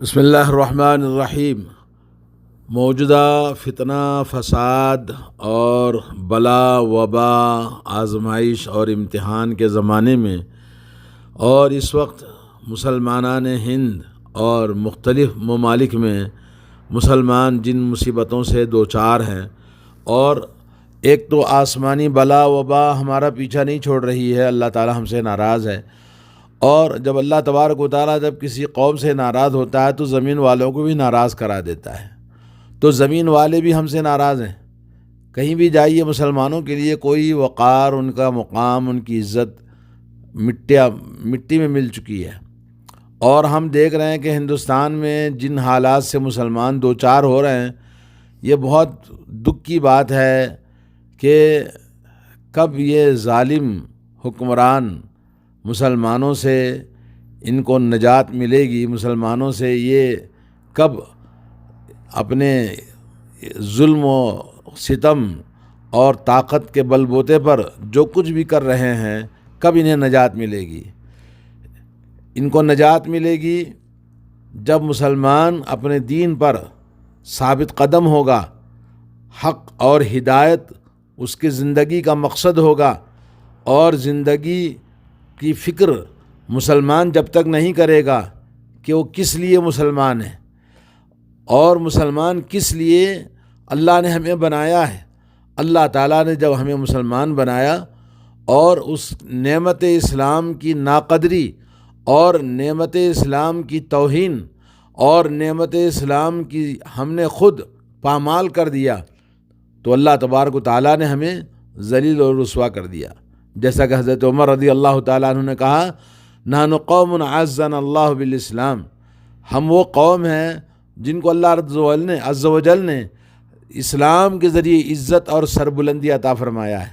بسم اللہ الرحمن الرحیم۔ موجودہ فتنہ، فساد اور بلا، وبا، آزمائش اور امتحان کے زمانے میں اور اس وقت مسلمانان ہند اور مختلف ممالک میں مسلمان جن مصیبتوں سے دوچار ہیں، اور ایک تو آسمانی بلا وبا ہمارا پیچھا نہیں چھوڑ رہی ہے، اللہ تعالی ہم سے ناراض ہے، اور جب اللہ تبارک و تعالیٰ جب کسی قوم سے ناراض ہوتا ہے تو زمین والوں کو بھی ناراض کرا دیتا ہے، تو زمین والے بھی ہم سے ناراض ہیں۔ کہیں بھی جائیے مسلمانوں کے لیے کوئی وقار، ان کا مقام، ان کی عزت مٹی میں مل چکی ہے، اور ہم دیکھ رہے ہیں کہ ہندوستان میں جن حالات سے مسلمان دوچار ہو رہے ہیں، یہ بہت دکھ کی بات ہے کہ کب یہ ظالم حکمران مسلمانوں سے ان کو نجات ملے گی، مسلمانوں سے یہ کب اپنے ظلم و ستم اور طاقت کے بل بوتے پر جو کچھ بھی کر رہے ہیں، کب انہیں نجات ملے گی؟ ان کو نجات ملے گی جب مسلمان اپنے دین پر ثابت قدم ہوگا، حق اور ہدایت اس کی زندگی کا مقصد ہوگا، اور زندگی کی فکر مسلمان جب تک نہیں کرے گا کہ وہ کس لیے مسلمان ہے اور مسلمان کس لیے اللہ نے ہمیں بنایا ہے۔ اللہ تعالیٰ نے جب ہمیں مسلمان بنایا اور اس نعمت اسلام کی ناقدری اور نعمت اسلام کی توہین اور نعمت اسلام کی ہم نے خود پامال کر دیا، تو اللہ تبارک و تعالیٰ نے ہمیں ذلیل اور رسوا کر دیا۔ جیسا کہ حضرت عمر رضی اللہ تعالیٰ عنہ نے کہا، نحن قوم عزنا اللہ بالاسلام، ہم وہ قوم ہیں جن کو اللہ عز و جل نے اسلام کے ذریعے عزت اور سربلندی عطا فرمایا ہے۔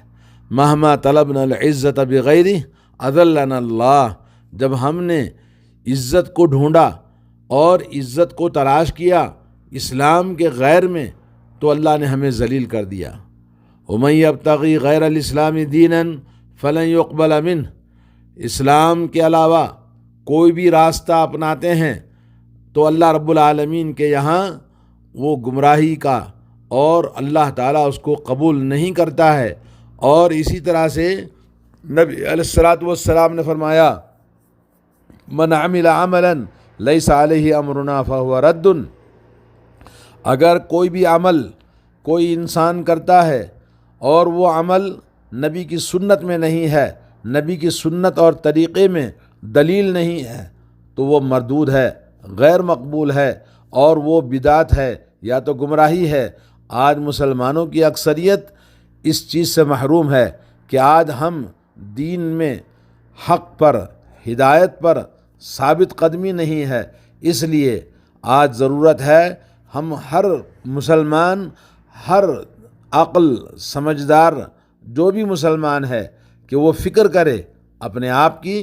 مہما طلبنا العزت بغیرہ اذلنا اللہ، جب ہم نے عزت کو ڈھونڈا اور عزت کو تلاش کیا اسلام کے غیر میں، تو اللہ نے ہمیں ذلیل کر دیا۔ ومن یبتغی غیر الاسلام دینا فلن یقبل منہ، اسلام کے علاوہ کوئی بھی راستہ اپناتے ہیں تو اللہ رب العالمین کے یہاں وہ گمراہی کا، اور اللہ تعالیٰ اس کو قبول نہیں کرتا ہے۔ اور اسی طرح سے نبی علیہ الصلوۃ والسلام نے فرمایا، من عمل عملا لیس علیہ امرنا فہو رد، اگر کوئی بھی عمل کوئی انسان کرتا ہے اور وہ عمل نبی کی سنت میں نہیں ہے، نبی کی سنت اور طریقے میں دلیل نہیں ہے، تو وہ مردود ہے، غیر مقبول ہے، اور وہ بدعت ہے یا تو گمراہی ہے۔ آج مسلمانوں کی اکثریت اس چیز سے محروم ہے کہ آج ہم دین میں حق پر، ہدایت پر ثابت قدمی نہیں ہے۔ اس لیے آج ضرورت ہے ہم ہر مسلمان، ہر عقل سمجھدار جو بھی مسلمان ہے کہ وہ فکر کرے اپنے آپ کی،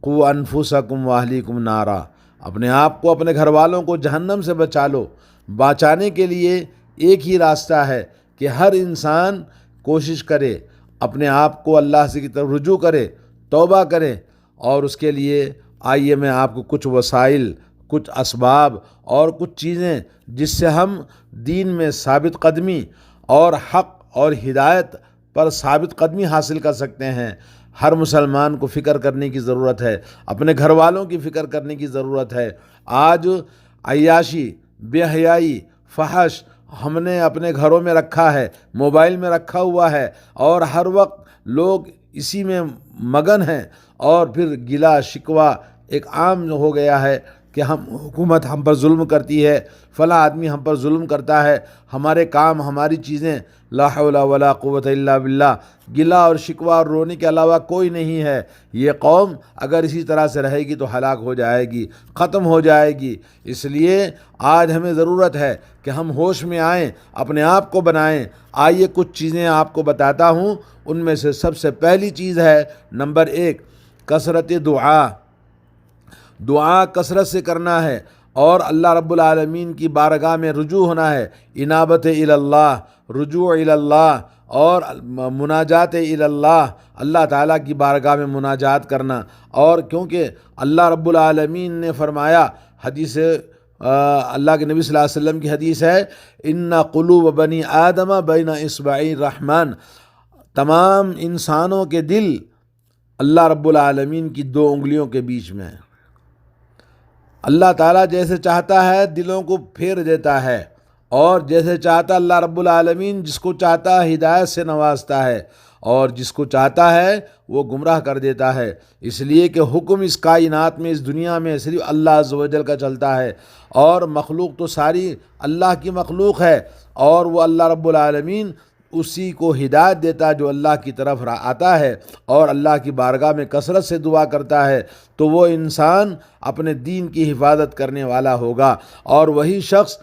قوا انفسکم واہلیکم نارا، اپنے آپ کو، اپنے گھر والوں کو جہنم سے بچا لو۔ بچانے کے لیے ایک ہی راستہ ہے کہ ہر انسان کوشش کرے، اپنے آپ کو اللہ سے کی طرف رجوع کرے، توبہ کرے، اور اس کے لیے آئیے میں آپ کو کچھ وسائل، کچھ اسباب اور کچھ چیزیں جس سے ہم دین میں ثابت قدمی اور حق اور ہدایت پر ثابت قدمی حاصل کر سکتے ہیں۔ ہر مسلمان کو فکر کرنے کی ضرورت ہے، اپنے گھر والوں کی فکر کرنے کی ضرورت ہے۔ آج عیاشی، بے حیائی، فحش ہم نے اپنے گھروں میں رکھا ہے، موبائل میں رکھا ہوا ہے، اور ہر وقت لوگ اسی میں مگن ہیں، اور پھر گلا شکوہ ایک عام ہو گیا ہے کہ حکومت ہم پر ظلم کرتی ہے، فلاں آدمی ہم پر ظلم کرتا ہے، ہمارے کام، ہماری چیزیں، لا حول ولا قوت الا باللہ، گلا اور شکوہ اور رونے کے علاوہ کوئی نہیں ہے۔ یہ قوم اگر اسی طرح سے رہے گی تو ہلاک ہو جائے گی، ختم ہو جائے گی۔ اس لیے آج ہمیں ضرورت ہے کہ ہم ہوش میں آئیں، اپنے آپ کو بنائیں۔ آئیے کچھ چیزیں آپ کو بتاتا ہوں، ان میں سے سب سے پہلی چیز ہے، نمبر 1، کثرت دعا کثرت سے کرنا ہے، اور اللہ رب العالمین کی بارگاہ میں رجوع ہونا ہے۔ انابت اللہ، رجوع اللہ، اور مناجات اللہ، اللہ تعالیٰ کی بارگاہ میں مناجات کرنا۔ اور کیونکہ اللہ رب العالمین نے فرمایا، حدیث اللہ کے نبی صلی اللہ علیہ وسلم کی حدیث ہے، ان قلوب بنی آدم بین اصبعی الرحمن، تمام انسانوں کے دل اللہ رب العالمین کی 2 انگلیوں کے بیچ میں ہے۔ اللہ تعالیٰ جیسے چاہتا ہے دلوں کو پھیر دیتا ہے، اور جیسے چاہتا اللہ رب العالمین جس کو چاہتا ہے ہدایت سے نوازتا ہے، اور جس کو چاہتا ہے وہ گمراہ کر دیتا ہے۔ اس لیے کہ حکم اس کائنات میں، اس دنیا میں صرف اللہ عز و جل کا چلتا ہے، اور مخلوق تو ساری اللہ کی مخلوق ہے، اور وہ اللہ رب العالمین اسی کو ہدایت دیتا ہے جو اللہ کی طرف آتا ہے اور اللہ کی بارگاہ میں کثرت سے دعا کرتا ہے، تو وہ انسان اپنے دین کی حفاظت کرنے والا ہوگا، اور وہی شخص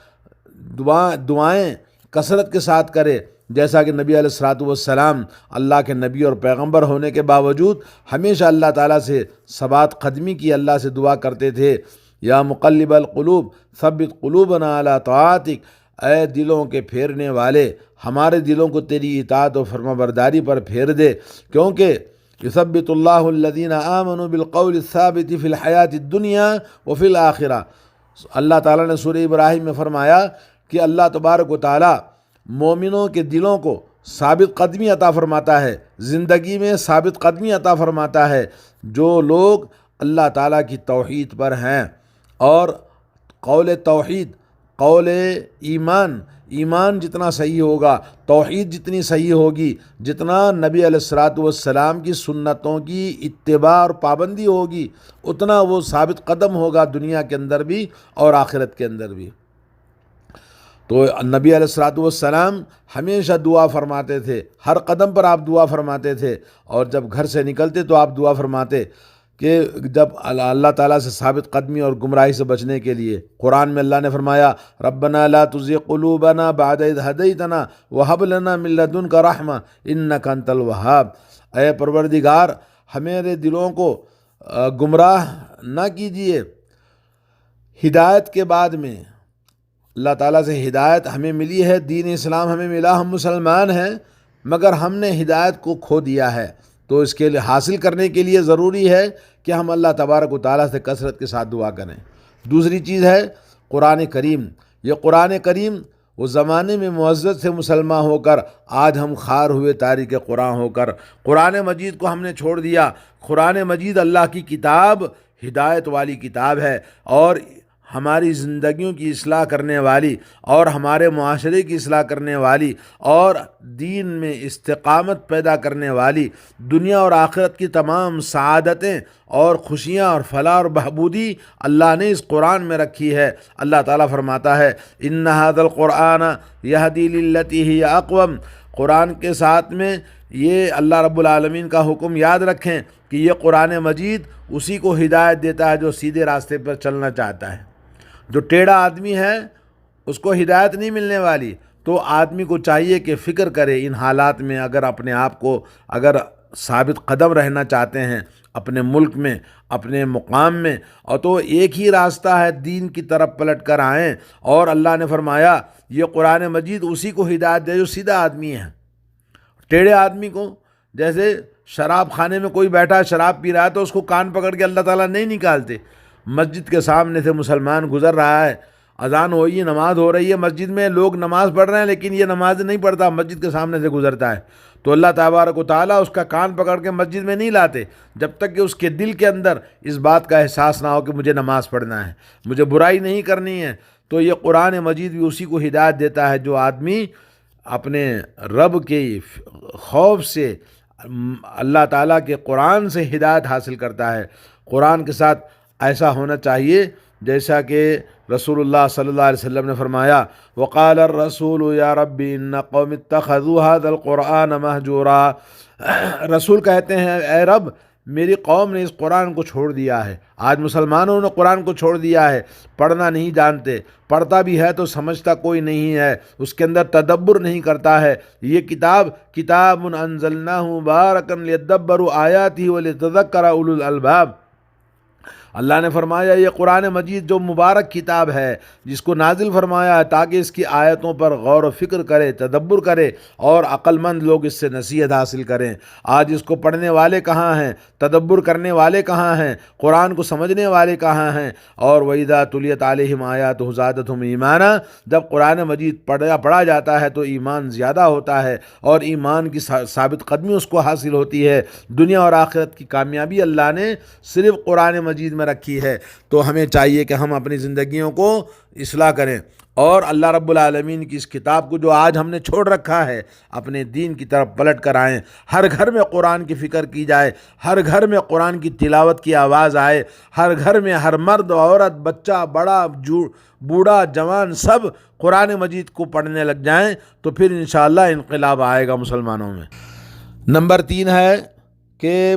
دعائیں کثرت کے ساتھ کرے، جیسا کہ نبی علیہ الصلوۃ والسلام اللہ کے نبی اور پیغمبر ہونے کے باوجود ہمیشہ اللہ تعالیٰ سے ثبات قدمی کی اللہ سے دعا کرتے تھے۔ یا مقلب القلوب ثبت قلوبنا علی طاعتک، اے دلوں کے پھیرنے والے ہمارے دلوں کو تیری اطاعت و فرما برداری پر پھیر دے، کیونکہ یثبت اللہ الذین آمنوا بالقول الثابت فی الحیات الدنیا وفی الآخرہ۔ اللہ تعالیٰ نے سورہ ابراہیم میں فرمایا کہ اللہ تبارک و تعالیٰ مومنوں کے دلوں کو ثابت قدمی عطا فرماتا ہے، زندگی میں ثابت قدمی عطا فرماتا ہے جو لوگ اللہ تعالیٰ کی توحید پر ہیں، اور قول توحید، قول ایمان جتنا صحیح ہوگا، توحید جتنی صحیح ہوگی، جتنا نبی علیہ الصلوۃ والسلام کی سنتوں کی اتباع اور پابندی ہوگی، اتنا وہ ثابت قدم ہوگا دنیا کے اندر بھی اور آخرت کے اندر بھی۔ تو نبی علیہ الصلوۃ والسلام ہمیشہ دعا فرماتے تھے، ہر قدم پر آپ دعا فرماتے تھے، اور جب گھر سے نکلتے تو آپ دعا فرماتے کہ جب اللہ تعالیٰ سے ثابت قدمی اور گمراہی سے بچنے کے لیے قرآن میں اللہ نے فرمایا ربنا لا تزغ قلوبنا بعد اذ ہدیتنا وہب لنا من لدنک رحمہ انک انت الوہاب، اے پروردگار ہمارے دلوں کو گمراہ نہ کیجیے ہدایت کے بعد میں۔ اللہ تعالیٰ سے ہدایت ہمیں ملی ہے، دین اسلام ہمیں ملا، ہم مسلمان ہیں، مگر ہم نے ہدایت کو کھو دیا ہے، تو اس کے لیے حاصل کرنے کے لیے ضروری ہے کہ ہم اللہ تبارک و تعالیٰ سے کثرت کے ساتھ دعا کریں۔ دوسری چیز ہے قرآن کریم۔ یہ قرآن کریم وہ زمانے میں معزز سے مسلمان ہو کر آج ہم خوار ہوئے تاریک قرآن ہو کر قرآن مجید کو ہم نے چھوڑ دیا۔ قرآن مجید اللہ کی کتاب، ہدایت والی کتاب ہے، اور ہماری زندگیوں کی اصلاح کرنے والی، اور ہمارے معاشرے کی اصلاح کرنے والی، اور دین میں استقامت پیدا کرنے والی، دنیا اور آخرت کی تمام سعادتیں اور خوشیاں اور فلاح اور بہبودی اللہ نے اس قرآن میں رکھی ہے۔ اللہ تعالیٰ فرماتا ہے ان ھذا القرآن یہدی للتی ہی اقوم، قرآن کے ساتھ میں یہ اللہ رب العالمین کا حکم یاد رکھیں کہ یہ قرآن مجید اسی کو ہدایت دیتا ہے جو سیدھے راستے پر چلنا چاہتا ہے۔ جو ٹیڑھا آدمی ہے اس کو ہدایت نہیں ملنے والی۔ تو آدمی کو چاہیے کہ فکر کرے ان حالات میں، اگر اپنے آپ کو اگر ثابت قدم رہنا چاہتے ہیں اپنے ملک میں، اپنے مقام میں، اور تو ایک ہی راستہ ہے، دین کی طرف پلٹ کر آئیں۔ اور اللہ نے فرمایا یہ قرآن مجید اسی کو ہدایت دے جو سیدھا آدمی ہے۔ ٹیڑھے آدمی کو، جیسے شراب خانے میں کوئی بیٹھا شراب پی رہا ہے تو اس کو کان پکڑ کے اللہ تعالیٰ نہیں نکالتے۔ مسجد کے سامنے سے مسلمان گزر رہا ہے، اذان ہو رہی ہے، نماز ہو رہی ہے، مسجد میں لوگ نماز پڑھ رہے ہیں لیکن یہ نماز نہیں پڑھتا، مسجد کے سامنے سے گزرتا ہے، تو اللہ تبارک و تعالیٰ اس کا کان پکڑ کے مسجد میں نہیں لاتے جب تک کہ اس کے دل کے اندر اس بات کا احساس نہ ہو کہ مجھے نماز پڑھنا ہے، مجھے برائی نہیں کرنی ہے۔ تو یہ قرآن مجید بھی اسی کو ہدایت دیتا ہے جو آدمی اپنے رب کے خوف سے، اللہ تعالیٰ کے قرآن سے ہدایت حاصل کرتا ہے۔ قرآن کے ساتھ ایسا ہونا چاہیے جیسا کہ رسول اللہ صلی اللہ علیہ وسلم نے فرمایا وقال الرسول یا ربی ان قوم اتخذوا هذا القرآن مہجورا، رسول کہتے ہیں اے رب میری قوم نے اس قرآن کو چھوڑ دیا ہے۔ آج مسلمانوں نے قرآن کو چھوڑ دیا ہے، پڑھنا نہیں جانتے، پڑھتا بھی ہے تو سمجھتا کوئی نہیں ہے، اس کے اندر تدبر نہیں کرتا ہے۔ یہ کتاب انزلناہ مبارکا لیدبروا آیاتہ ولتذکر اولو الالباب، اللہ نے فرمایا یہ قرآن مجید جو مبارک کتاب ہے جس کو نازل فرمایا ہے تاکہ اس کی آیتوں پر غور و فکر کرے، تدبر کرے اور عقل مند لوگ اس سے نصیحت حاصل کریں۔ آج اس کو پڑھنے والے کہاں ہیں، تدبر کرنے والے کہاں ہیں، قرآن کو سمجھنے والے کہاں ہیں؟ اور وَإِذَا تُلِيَتْ عَلَيْهِمْ آيَاتُهُ زَادَتْهُمْ ایمانا، جب قرآن مجید پڑھا جاتا ہے تو ایمان زیادہ ہوتا ہے اور ایمان کی ثابت قدمی اس کو حاصل ہوتی ہے۔ دنیا اور آخرت کی کامیابی اللہ نے صرف قرآن مجید میں رکھی ہے۔ تو ہمیں چاہیے کہ ہم اپنی زندگیوں کو اصلاح کریں اور اللہ رب العالمین کی اس کتاب کو جو آج ہم نے چھوڑ رکھا ہے اپنے دین کی طرف پلٹ کر آئیں۔ ہر گھر میں قرآن کی فکر کی جائے، ہر گھر میں قرآن کی تلاوت کی آواز آئے، ہر گھر میں ہر مرد عورت بچہ بڑا بوڑھا جوان سب قرآن مجید کو پڑھنے لگ جائیں تو پھر انشاءاللہ انقلاب آئے گا مسلمانوں میں۔ نمبر 3 ہے کہ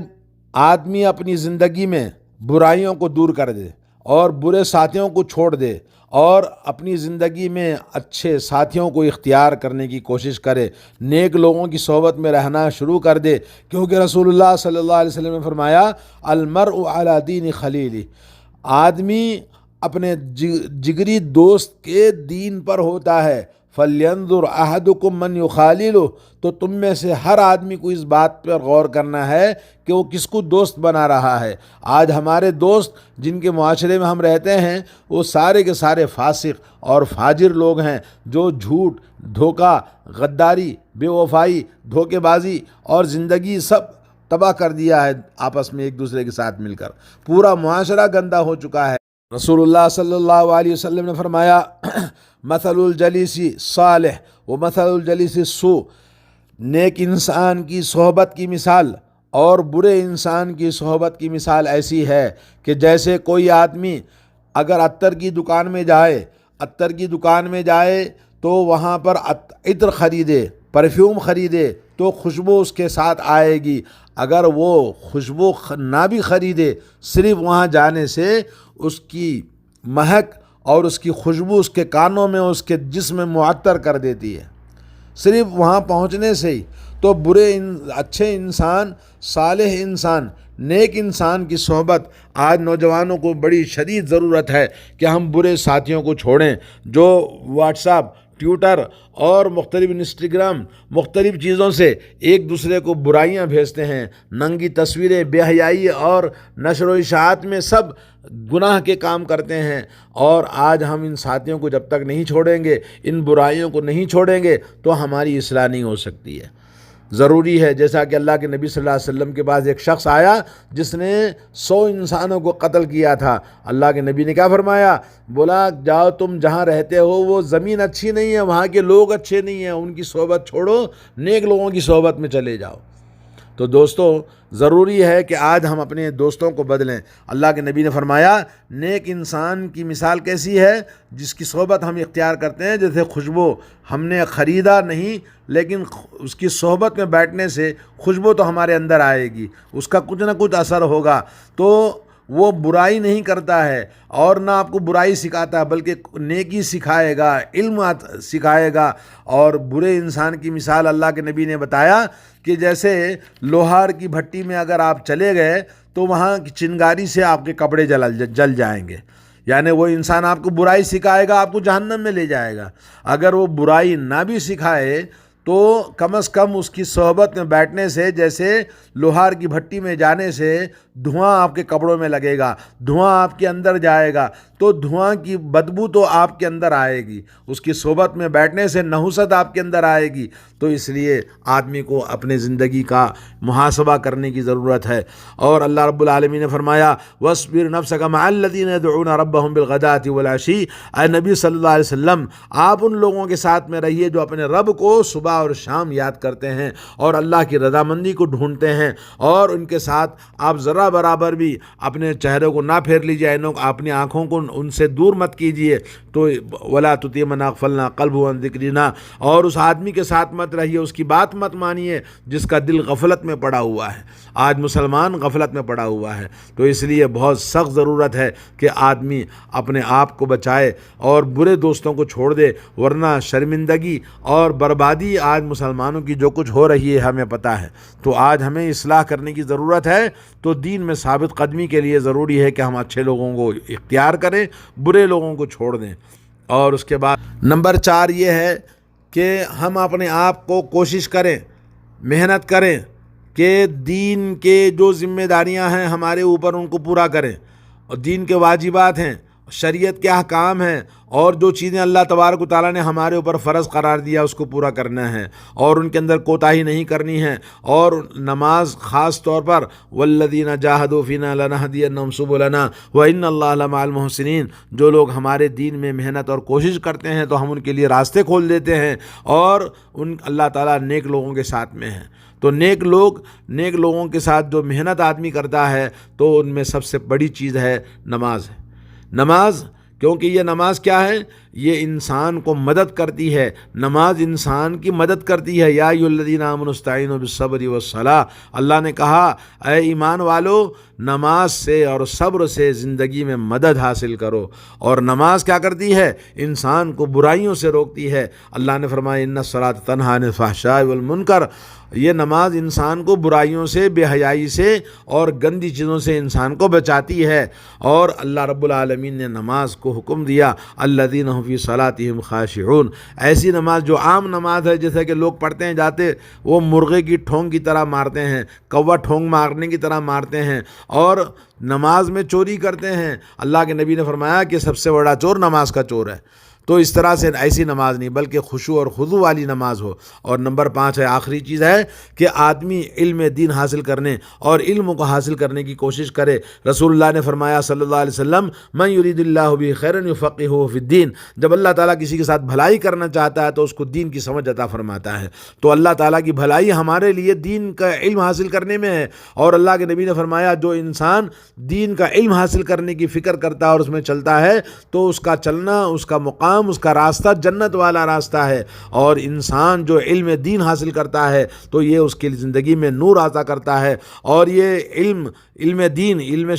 آدمی اپنی زندگی میں برائیوں کو دور کر دے اور برے ساتھیوں کو چھوڑ دے اور اپنی زندگی میں اچھے ساتھیوں کو اختیار کرنے کی کوشش کرے، نیک لوگوں کی صحبت میں رہنا شروع کر دے، کیونکہ رسول اللہ صلی اللہ علیہ وسلم نے فرمایا المرء علی دین خلیلہ، آدمی اپنے جگری دوست کے دین پر ہوتا ہے۔ فَلْيَنْظُرْ أَحَدُكُمْ مَنْ يُخَالِلُهُ، تو تم میں سے ہر آدمی کو اس بات پر غور کرنا ہے کہ وہ کس کو دوست بنا رہا ہے۔ آج ہمارے دوست جن کے معاشرے میں ہم رہتے ہیں وہ سارے کے سارے فاسق اور فاجر لوگ ہیں جو جھوٹ، دھوکہ، غداری، بے وفائی، دھوکے بازی اور زندگی سب تباہ کر دیا ہے، آپس میں ایک دوسرے کے ساتھ مل کر پورا معاشرہ گندا ہو چکا ہے۔ رسول اللہ صلی اللہ علیہ وسلم نے فرمایا مثل الجلیس صالح و مثل الجلیس سوء، نیک انسان کی صحبت کی مثال اور برے انسان کی صحبت کی مثال ایسی ہے کہ جیسے کوئی آدمی اگر عطر کی دکان میں جائے تو وہاں پر عطر خریدے، پرفیوم خریدے تو خوشبو اس کے ساتھ آئے گی۔ اگر وہ خوشبو نہ بھی خریدے، صرف وہاں جانے سے اس کی مہک اور اس کی خوشبو اس کے کانوں میں، اس کے جسم میں معطر کر دیتی ہے، صرف وہاں پہنچنے سے ہی۔ تو اچھے انسان، صالح انسان، نیک انسان کی صحبت آج نوجوانوں کو بڑی شدید ضرورت ہے کہ ہم برے ساتھیوں کو چھوڑیں جو واٹس ایپ، ٹویٹر اور مختلف انسٹاگرام مختلف چیزوں سے ایک دوسرے کو برائیاں بھیجتے ہیں، ننگی تصویریں، بے حیائی اور نشر و اشاعت میں سب گناہ کے کام کرتے ہیں۔ اور آج ہم ان ساتھیوں کو جب تک نہیں چھوڑیں گے، ان برائیوں کو نہیں چھوڑیں گے تو ہماری اصلاح نہیں ہو سکتی ہے۔ ضروری ہے جیسا کہ اللہ کے نبی صلی اللہ علیہ وسلم کے پاس ایک شخص آیا جس نے 100 انسانوں کو قتل کیا تھا۔ اللہ کے نبی نے کیا فرمایا؟ بولا جاؤ تم جہاں رہتے ہو وہ زمین اچھی نہیں ہے، وہاں کے لوگ اچھے نہیں ہیں، ان کی صحبت چھوڑو، نیک لوگوں کی صحبت میں چلے جاؤ۔ تو دوستو ضروری ہے کہ آج ہم اپنے دوستوں کو بدلیں۔ اللہ کے نبی نے فرمایا نیک انسان کی مثال کیسی ہے؟ جس کی صحبت ہم اختیار کرتے ہیں جیسے خوشبو ہم نے خریدا نہیں لیکن اس کی صحبت میں بیٹھنے سے خوشبو تو ہمارے اندر آئے گی، اس کا کچھ نہ کچھ اثر ہوگا۔ تو وہ برائی نہیں کرتا ہے اور نہ آپ کو برائی سکھاتا ہے بلکہ نیکی سکھائے گا، علم سکھائے گا۔ اور برے انسان کی مثال اللہ کے نبی نے بتایا کہ جیسے لوہار کی بھٹی میں اگر آپ چلے گئے تو وہاں کی چنگاری سے آپ کے کپڑے جل جائیں گے، یعنی وہ انسان آپ کو برائی سکھائے گا، آپ کو جہنم میں لے جائے گا۔ اگر وہ برائی نہ بھی سکھائے تو کم از کم اس کی صحبت میں بیٹھنے سے، جیسے لوہار کی بھٹی میں جانے سے دھواں آپ کے کپڑوں میں لگے گا، دھواں آپ کے اندر جائے گا تو دھواں کی بدبو تو آپ کے اندر آئے گی، اس کی صحبت میں بیٹھنے سے نحوست آپ کے اندر آئے گی۔ تو اس لیے آدمی کو اپنے زندگی کا محاسبہ کرنے کی ضرورت ہے۔ اور اللہ رب العالمین نے فرمایا وَاصْبِرْ نَفْسَكَ مَعَ الَّذِينَ يَدْعُونَ رَبَّهُمْ بِالْغَدَاةِ وَالْعَشِيِّ، اے نبی صلی اللہ علیہ وسلم آپ ان لوگوں کے ساتھ میں رہیے جو اپنے رب کو صبح اور شام یاد کرتے ہیں اور اللہ کی رضامندی کو ڈھونڈتے ہیں، اور ان کے ساتھ آپ ذرا برابر بھی اپنے چہرے کو نہ پھیر لیجیے، اپنی آنکھوں کو ان سے دور مت کیجیے. تو ولا تطع من اغفلنا قلبه عن ذکرنا، اور اس آدمی کے ساتھ مت رہیے، اس کی بات مت مانیے جس کا دل غفلت میں پڑا ہوا ہے. آج مسلمان غفلت میں پڑا ہوا ہے. تو اس لیے بہت سخت ضرورت ہے کہ آدمی اپنے آپ کو بچائے اور برے دوستوں کو چھوڑ دے، ورنہ شرمندگی اور بربادی آج مسلمانوں کی جو کچھ ہو رہی ہے ہمیں پتہ ہے. تو آج ہمیں اصلاح کرنے کی ضرورت ہے. تو دین میں ثابت قدمی کے لیے ضروری ہے کہ ہم اچھے لوگوں کو اختیار کریں، برے لوگوں کو چھوڑ دیں. اور اس کے بعد نمبر 4 یہ ہے کہ ہم اپنے آپ کو کوشش کریں، محنت کریں کہ دین کے جو ذمہ داریاں ہیں ہمارے اوپر ان کو پورا کریں، اور دین کے واجبات ہیں، شریعت کے احکام ہیں، اور جو چیزیں اللہ تبارک و تعالیٰ نے ہمارے اوپر فرض قرار دیا اس کو پورا کرنا ہے، اور ان کے اندر کوتاہی نہیں کرنی ہے. اور نماز خاص طور پر والذین جاہدوا فینا لنہدینہم سبلنا وان اللہ لمع المحسنین، جو لوگ ہمارے دین میں محنت اور کوشش کرتے ہیں تو ہم ان کے لیے راستے کھول دیتے ہیں، اور اللہ تعالیٰ نیک لوگوں کے ساتھ میں ہیں. تو نیک لوگوں کے ساتھ جو محنت آدمی کرتا ہے تو ان میں سب سے بڑی چیز ہے نماز ہے. نماز، کیونکہ یہ نماز کیا ہے؟ یہ انسان کو مدد کرتی ہے. نماز انسان کی مدد کرتی ہے. یا ایھا الذین آمنوا استعینوا بالصبر والصلاۃ، اللہ نے کہا اے ایمان والو نماز سے اور صبر سے زندگی میں مدد حاصل کرو. اور نماز کیا کرتی ہے؟ انسان کو برائیوں سے روکتی ہے. اللہ نے فرمایا ان الصلاۃ تنہی عن الفحشاء والمنکر، یہ نماز انسان کو برائیوں سے، بے حیائی سے اور گندی چیزوں سے انسان کو بچاتی ہے. اور اللہ رب العالمین نے نماز کو حکم دیا الذین هم فی صلاتهم خاشعون، ایسی نماز جو عام نماز ہے، جیسے کہ لوگ پڑھتے ہیں جاتے وہ مرغے کی ٹھونگ کی طرح مارتے ہیں، کوا ٹھونگ مارنے کی طرح مارتے ہیں، اور نماز میں چوری کرتے ہیں. اللہ کے نبی نے فرمایا کہ سب سے بڑا چور نماز کا چور ہے. تو اس طرح سے ایسی نماز نہیں، بلکہ خشوع اور خضوع والی نماز ہو. اور نمبر 5 ہے، آخری چیز ہے کہ آدمی علم دین حاصل کرنے اور علم کو حاصل کرنے کی کوشش کرے. رسول اللہ نے فرمایا صلی اللہ علیہ وسلم من یرید اللہ بہ خیرا یفقہہ فی الدین، جب اللہ تعالیٰ کسی کے ساتھ بھلائی کرنا چاہتا ہے تو اس کو دین کی سمجھ عطا فرماتا ہے. تو اللہ تعالیٰ کی بھلائی ہمارے لیے دین کا علم حاصل کرنے میں ہے. اور اللہ کے نبی نے فرمایا جو انسان دین کا علم حاصل کرنے کی فکر کرتا ہے اور اس میں چلتا ہے تو اس کا چلنا، اس کا مقام، اس کا راستہ جنت والا راستہ ہے. اور انسان جو علم دین حاصل کرتا ہے تو یہ اس کی زندگی میں نور عطا کرتا ہے. اور یہ علم دین، علم